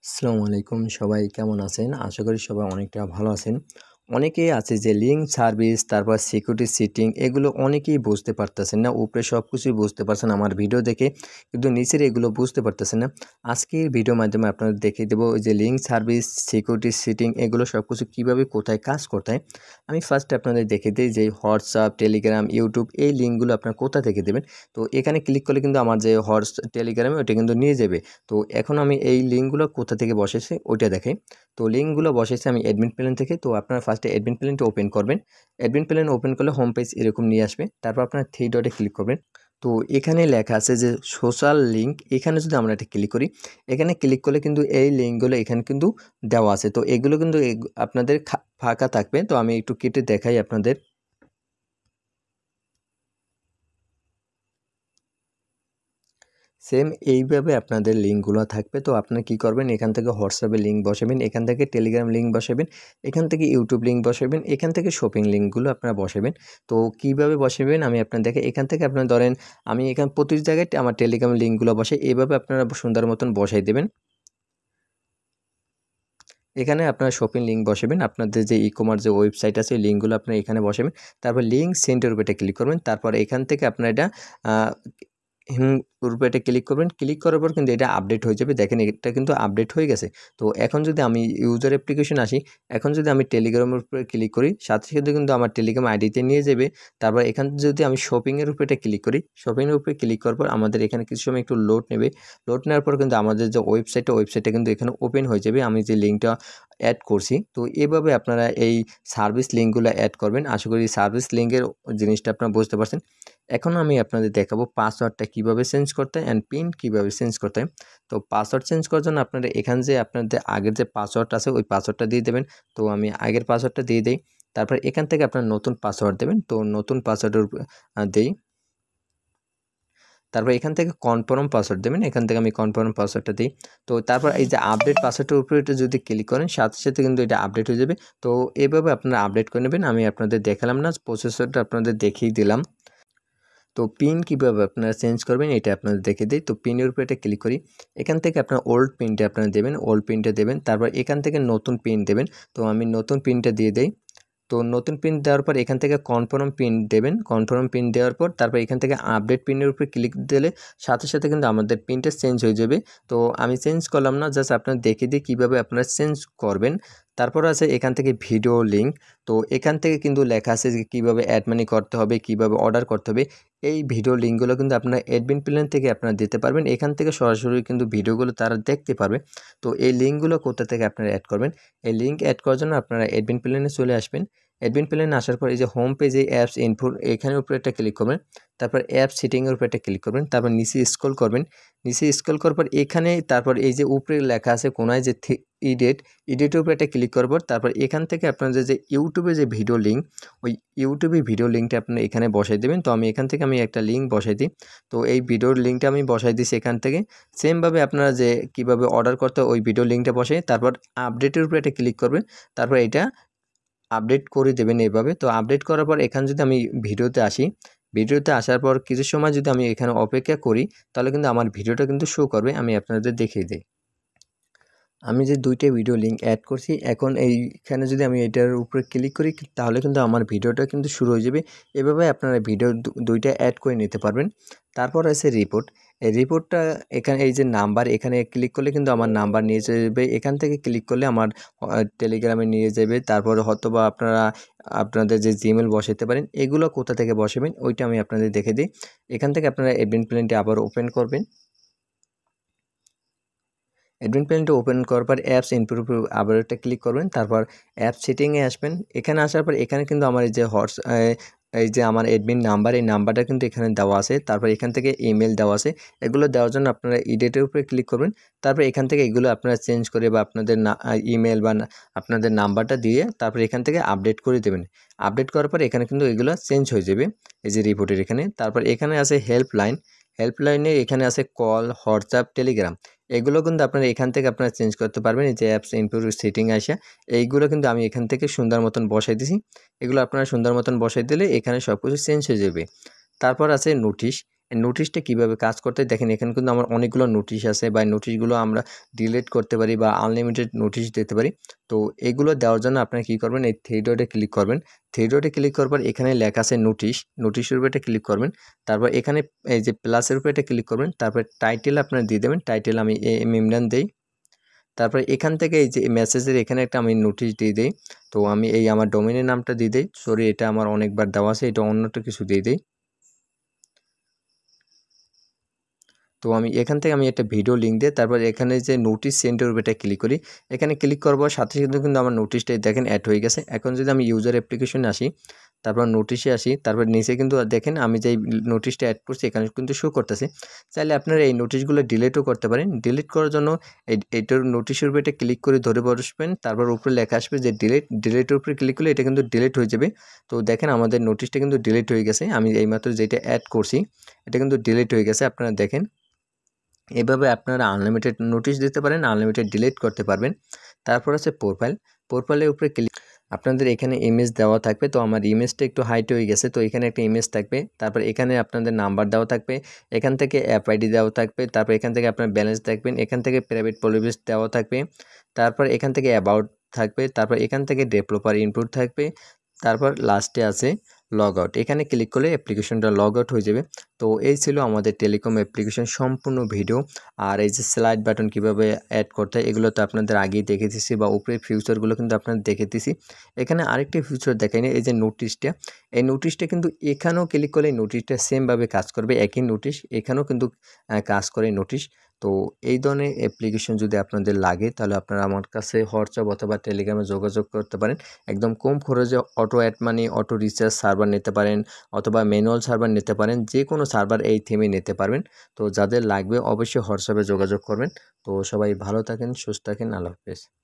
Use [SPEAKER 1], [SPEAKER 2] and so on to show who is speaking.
[SPEAKER 1] আসসালামু আলাইকুম, সবাই কেমন আছেন? আশা করি সবাই অনেকটা ভালো আছেন। অনেকেই আছে যে লিঙ্ক সার্ভিস, তারপর সিকিউরিটি সেটিং এগুলো অনেকেই বুঝতে পারতেছেন না। উপরে সবকিছুই বুঝতে পারছেন আমার ভিডিও দেখে, কিন্তু নিচের এগুলো বুঝতে পারতেছেন না। আজকের ভিডিওর মাধ্যমে আপনাদের দেখিয়ে দেবো ওই যে লিঙ্ক সার্ভিস, সিকিউরিটি সেটিং এগুলো সবকিছু কীভাবে কোথায় কাজ করতে হয়। আমি ফার্স্টে আপনাদের দেখিয়ে দিই যে হোয়াটসঅ্যাপ, টেলিগ্রাম, ইউটিউব এই লিঙ্কগুলো আপনারা কোথা থেকে দেবেন। তো এখানে ক্লিক করলে কিন্তু আমার যে টেলিগ্রামে ওটা কিন্তু নিয়ে যাবে। তো এখন আমি এই লিঙ্কগুলো কোথা থেকে বসেছে ওইটা দেখাই। তো লিঙ্কগুলো বসেছে আমি অ্যাডমিন প্ল্যান থেকে। তো আপনারা ফার্স্টে অ্যাডমিন প্ল্যানটা ওপেন করবেন। অ্যাডমিন প্ল্যান ওপেন করলে হোম পেজ এরকম নিয়ে আসবে। তারপর আপনারা থ্রি ডটে ক্লিক করবেন। তো এখানে লেখা আছে যে সোশ্যাল লিঙ্ক, এখানে যদি আমরা এটা ক্লিক করি, এখানে ক্লিক করলে কিন্তু এই লিঙ্কগুলো এখানে কিন্তু দেওয়া আছে। তো এগুলো কিন্তু আপনাদের ফাঁকা থাকবে। তো আমি একটু কেটে দেখাই আপনাদের। সেম এইভাবে আপনাদের লিঙ্কগুলো থাকবে। তো আপনারা কী করবেন, এখান থেকে হোয়াটসঅ্যাপের লিঙ্ক বসাবেন, এখান থেকে টেলিগ্রাম লিঙ্ক বসাবেন, এখান থেকে ইউটিউব লিঙ্ক বসাবেন, এখান থেকে শপিং লিঙ্কগুলো আপনারা বসাবেন। তো কীভাবে বসাবেন আমি আপনাদেরকে এখান থেকে আপনারা ধরেন আমি এখানে প্রতি জায়গায় আমার টেলিগ্রাম লিঙ্কগুলো বসাই, এইভাবে আপনারা সুন্দর মতন বসাই দেবেন। এখানে আপনারা শপিং লিঙ্ক বসাবেন, আপনাদের যে ই-কমার্স যে ওয়েবসাইট আছে এই লিঙ্কগুলো আপনারা এখানে বসাবেন। তারপর লিঙ্ক সেন্ডের উপরে ক্লিক করবেন। তারপর এখান থেকে আপনারা এটা উপরে এটা ক্লিক করবেন। ক্লিক করার পর কিন্তু এটা আপডেট হয়ে যাবে। দেখেন এটা কিন্তু আপডেট হয়ে গেছে। তো এখন যদি আমি ইউজার অ্যাপ্লিকেশন আসি, এখন যদি আমি টেলিগ্রামের উপরে ক্লিক করি, সাথে সাথে কিন্তু আমার টেলিগ্রাম আইডিতে নিয়ে যাবে। তারপর এখান যদি আমি শপিংয়ের উপরে এটা ক্লিক করি, শপিংয়ের উপরে ক্লিক করার পর আমাদের এখানে কিছু সময় একটু লোড নেবে। লোড নেওয়ার পর কিন্তু আমাদের যে ওয়েবসাইটটা কিন্তু এখানে ওপেন হয়ে যাবে। আমি যে লিঙ্কটা অ্যাড করছি, তো এভাবে আপনারা এই সার্ভিস লিঙ্কগুলো অ্যাড করবেন। আশা করি সার্ভিস লিঙ্কের জিনিসটা আপনারা বুঝতে পারছেন। এখন আমি আপনাদের দেখাবো পাসওয়ার্ডটা কীভাবে চেঞ্জ করতে হয় অ্যান্ড পিন কীভাবে চেঞ্জ করতে হয়। তো পাসওয়ার্ড চেঞ্জ করার জন্য আপনারা এখানে যে আপনাদের আগের যে পাসওয়ার্ড আছে ওই পাসওয়ার্ডটা দিয়ে দেবেন। তো আমি আগের পাসওয়ার্ডটা দিয়ে দিই। তারপর এখান থেকে আপনার নতুন পাসওয়ার্ড দেবেন। তো নতুন পাসওয়ার্ডের দেই। তারপর এখান থেকে কনফার্ম পাসওয়ার্ড দেবেন। এখান থেকে আমি কনফার্ম পাসওয়ার্ডটা দিই। তো তারপর এই যে আপডেট পাসওয়ার্ডের উপরে এটা যদি ক্লিক করেন, সাথে সাথে কিন্তু এটা আপডেট হয়ে যাবে। তো এভাবে আপনারা আপডেট করে নেবেন। আমি আপনাদের দেখালাম না, প্রসেসরটা আপনাদের দেখিয়ে দিলাম। তো পিন কীভাবে আপনারা চেঞ্জ করবেন এটা আপনাদের দেখিয়ে দিই। তো পিনের উপরে এটা ক্লিক করি। এখান থেকে আপনার ওল্ড পিনটা আপনারা দেবেন, ওল্ড পিনটা দেবেন। তারপর এখান থেকে নতুন পিন দেবেন। তো আমি নতুন পিনটা দিয়ে দেই। তো নতুন পিন দেওয়ার পর এখান থেকে কনফার্ম পিন দেবেন। কনফার্ম পিন দেওয়ার পর তারপর এখান থেকে আপডেট পিনের উপরে ক্লিক দিলে সাথে সাথে কিন্তু আমাদের পিনটা চেঞ্জ হয়ে যাবে। তো আমি চেঞ্জ করলাম না, জাস্ট আপনারা দেখিয়ে দিই কীভাবে আপনারা চেঞ্জ করবেন। তারপর আছে এখান থেকে ভিডিও লিঙ্ক। তো এখান থেকে কিন্তু লেখা আছে যে কীভাবে অ্যাড মানি করতে হবে, কীভাবে অর্ডার করতে হবে। এই ভিডিও লিঙ্কগুলো কিন্তু আপনারা অ্যাডমিন প্ল্যান থেকে আপনারা দিতে পারবেন। এখান থেকে সরাসরি কিন্তু ভিডিওগুলো তারা দেখতে পারবে। তো এই লিঙ্কগুলো কোথা থেকে আপনারা অ্যাড করবেন, এই লিঙ্ক অ্যাড করার জন্য আপনারা অ্যাডমিন প্ল্যানে চলে আসবেন। অ্যাডমিন প্ল্যানে আসার পর এই যে হোম পেজে অ্যাপস ইনফো এখানের উপরে একটা ক্লিক করবেন। তারপর অ্যাপ সেটিংয়ের উপরে একটা ক্লিক করবেন। তারপর নিচে স্ক্রল করবেন। নিচে স্ক্রল করার পর এখানে তারপর এই যে উপরে লেখা আছে কোনায় যে ইডিটের উপরে একটা ক্লিক করার পর তারপর এখান থেকে আপনাদের যে ইউটিউবে যে ভিডিও লিঙ্ক, ওই ইউটিউবে ভিডিও লিঙ্কটা আপনারা এখানে বসাই দেবেন। তো আমি এখান থেকে একটা লিঙ্ক বসাই দিই। তো এই ভিডিওর লিঙ্কটা আমি বসাই দিয়েছি এখান থেকে। সেমভাবে আপনারা যে কীভাবে অর্ডার করতে ওই ভিডিও লিঙ্কটা বসাই, তারপর আপডেটের উপরে একটা ক্লিক করবেন। তারপর এটা আপডেট করে দেবেন এভাবে। তো আপডেট করার পর এখানে যদি আমি ভিডিওতে আসি, ভিডিওতে আসার পর কিছু সময় যদি আমি এখানে অপেক্ষা করি, তাহলে কিন্তু আমার ভিডিওটা কিন্তু শো করবে। আমি আপনাদের দেখিয়ে দিই। আমি যে ২টা ভিডিও লিঙ্ক অ্যাড করছি, এখন এইখানে যদি আমি এটার উপরে ক্লিক করি, তাহলে কিন্তু আমার ভিডিওটা কিন্তু শুরু হয়ে যাবে। এভাবে আপনারা ভিডিও ২টা অ্যাড করে নিতে পারবেন। তারপর আছে রিপোর্ট। এই রিপোর্টটা এখানে এই যে নাম্বার, এখানে ক্লিক করলে কিন্তু আমার নাম্বার নিয়ে যাবে। এখান থেকে ক্লিক করলে আমার টেলিগ্রামে নিয়ে যাবে। তারপর হয়তোবা আপনারা আপনাদের যে জিমেল বসাতে পারেন, এগুলো কোথা থেকে বসাবেন ওইটা আমি আপনাদের দেখে দিই। এখান থেকে আপনারা অ্যাডমিন প্ল্যানটি আবার ওপেন করবেন। অ্যাডমিন প্যানেলটা ওপেন করার পর অ্যাপস ইনপুট উপর আবার একটা ক্লিক করবেন। তারপর অ্যাপ সেটিংয়ে আসবেন। এখানে আসার পর এখানে কিন্তু আমার এই যে আমার অ্যাডমিন নাম্বার, এই নাম্বারটা কিন্তু এখানে দেওয়া আছে। তারপর এখান থেকে ইমেল দেওয়া আছে। এগুলো দেওয়ার জন্য আপনারা এডিটের উপরে ক্লিক করবেন। তারপর এখান থেকে এগুলো আপনারা চেঞ্জ করে বা আপনাদের ইমেল বা আপনাদের নাম্বারটা দিয়ে তারপর এখান থেকে আপডেট করে দেবেন। আপডেট করার পর এখানে কিন্তু এগুলো চেঞ্জ হয়ে যাবে। এই যে রিপোর্টের এখানে। তারপর এখানে আছে হেল্পলাইন। হেল্পলাইনে এখানে আছে কল, হোয়াটসঅ্যাপ, টেলিগ্রাম। এগুলো কিন্তু আপনারা এখান থেকে আপনারা চেঞ্জ করতে পারবেন। এই যে অ্যাপস ইনপুট সেটিং আসা, এইগুলো কিন্তু আমি এখান থেকে সুন্দর মতন বসাই দিছি। এগুলো আপনারা সুন্দর মতন বসাই দিলে এখানে সব কিছু চেঞ্জ হয়ে যাবে। তারপর আছে নোটিশ। এই নোটিশটা কীভাবে কাজ করতে দেখেন, এখানে কিন্তু আমার অনেকগুলো নোটিশ আছে বা নোটিশগুলো আমরা ডিলিট করতে পারি বা আনলিমিটেড নোটিশ দিতে পারি। তো এগুলো দেওয়ার জন্য আপনারা কী করবেন, এই থ্রি ডটে ক্লিক করবেন। থ্রি ডটে ক্লিক করবার এখানে লেখা আছে নোটিশ, নোটিশের উপরে এটা ক্লিক করবেন। তারপর এখানে এই যে প্লাসের উপরে এটা ক্লিক করবেন। তারপর টাইটেল আপনারা দিয়ে দেবেন, টাইটেল আমি ইমরান দেই। তারপর এখান থেকে এই যে মেসেজের এখানে একটা আমি নোটিশ দিয়ে দিই। তো আমি এই আমার ডোমেনের নামটা দিয়ে দিই, সরি এটা আমার অনেকবার দেওয়া আছে, এটা অন্যটা কিছু দিয়ে দিই। তো আমি এখান থেকে আমি একটা ভিডিও লিঙ্ক দিয়ে তারপর এখানে যে নোটিশ সেন্ডের উপর এটা ক্লিক করি। এখানে ক্লিক করবার সাথে সাথে কিন্তু আমার নোটিশটাই দেখেন অ্যাড হয়ে গেছে। এখন যদি আমি ইউজার অ্যাপ্লিকেশনে আসি, তারপর নোটিশে আসি, তারপর নিচে কিন্তু দেখেন আমি যেই নোটিশটা অ্যাড করছি এখানে কিন্তু শো করতেছে। চাইলে আপনারা এই নোটিশগুলো ডিলিটও করতে পারেন। ডিলিট করার জন্য এইটার নোটিশের উপর এটা ক্লিক করে ধরে বসবেন, তারপর উপরে লেখা আসবে যে ডিলিটের উপরে ক্লিক করলে এটা কিন্তু ডিলিট হয়ে যাবে। তো দেখেন আমাদের নোটিশটা কিন্তু ডিলিট হয়ে গেছে। আমি এইমাত্র যেটা অ্যাড করছি এটা কিন্তু ডিলিট হয়ে গেছে, আপনারা দেখেন। এভাবে আপনারা আনলিমিটেড নোটিশ দিতে পারেন, আনলিমিটেড ডিলিট করতে পারবেন। তারপর আছে প্রোফাইল, প্রোফাইলের উপরে ক্লিক, আপনাদের এখানে ইমেজ দেওয়া থাকবে। তো আমার ইমেজটা একটু হাইট হয়ে গেছে, তো এখানে একটা ইমেজ থাকবে। তারপর এখানে আপনাদের নাম্বার দেওয়া থাকবে, এখান থেকে অ্যাপ আইডি দেওয়া থাকবে, তারপর এখান থেকে আপনার ব্যালেন্স দেখবেন, এখান থেকে প্রাইভেট পলিসি দেওয়া থাকবে, তারপর এখান থেকে অ্যাবাউট থাকবে, তারপর এখান থেকে ডেভেলপার ইনপুট থাকবে, তারপর লাস্টে আছে লগ আউট। এখানে ক্লিক করলে অ্যাপ্লিকেশনটা লগ আউট হয়ে যাবে। তো এই ছিল আমাদের টেলিকম অ্যাপ্লিকেশন সম্পূর্ণ ভিডিও। আর এই যে স্লাইড বাটন কীভাবে অ্যাড করতে হয় এগুলো তো আপনাদের আগেই দেখে দিছি, বা উপরে ফিউচারগুলো কিন্তু আপনাদের দেখে দিছি। এখানে আরেকটি ফিউচার দেখাই না, এই যে নোটিশটা, এই নোটিশটা কিন্তু এখানেও ক্লিক করলে নোটিশটা সেমভাবে কাজ করবে, একই নোটিশ এখানেও কিন্তু কাজ করে নোটিশ। তো এই ধরনের অ্যাপ্লিকেশন যদি আপনাদের লাগে তাহলে আপনারা আমার কাছে হোয়াটসঅ্যাপ অথবা টেলিগ্রামে যোগাযোগ করতে পারেন। একদম কম খরচে auto add money, auto recharge server নিতে পারেন অথবা ম্যানুয়াল সার্ভার নিতে পারেন, যে কোনো সার্ভার এই থিমে নিতে পারবেন। তো যাদের লাগবে অবশ্যই হোয়াটসঅ্যাপে যোগাযোগ করবেন। তো সবাই ভালো থাকেন, সুস্থ থাকেন, আল্লাহ হাফেজ।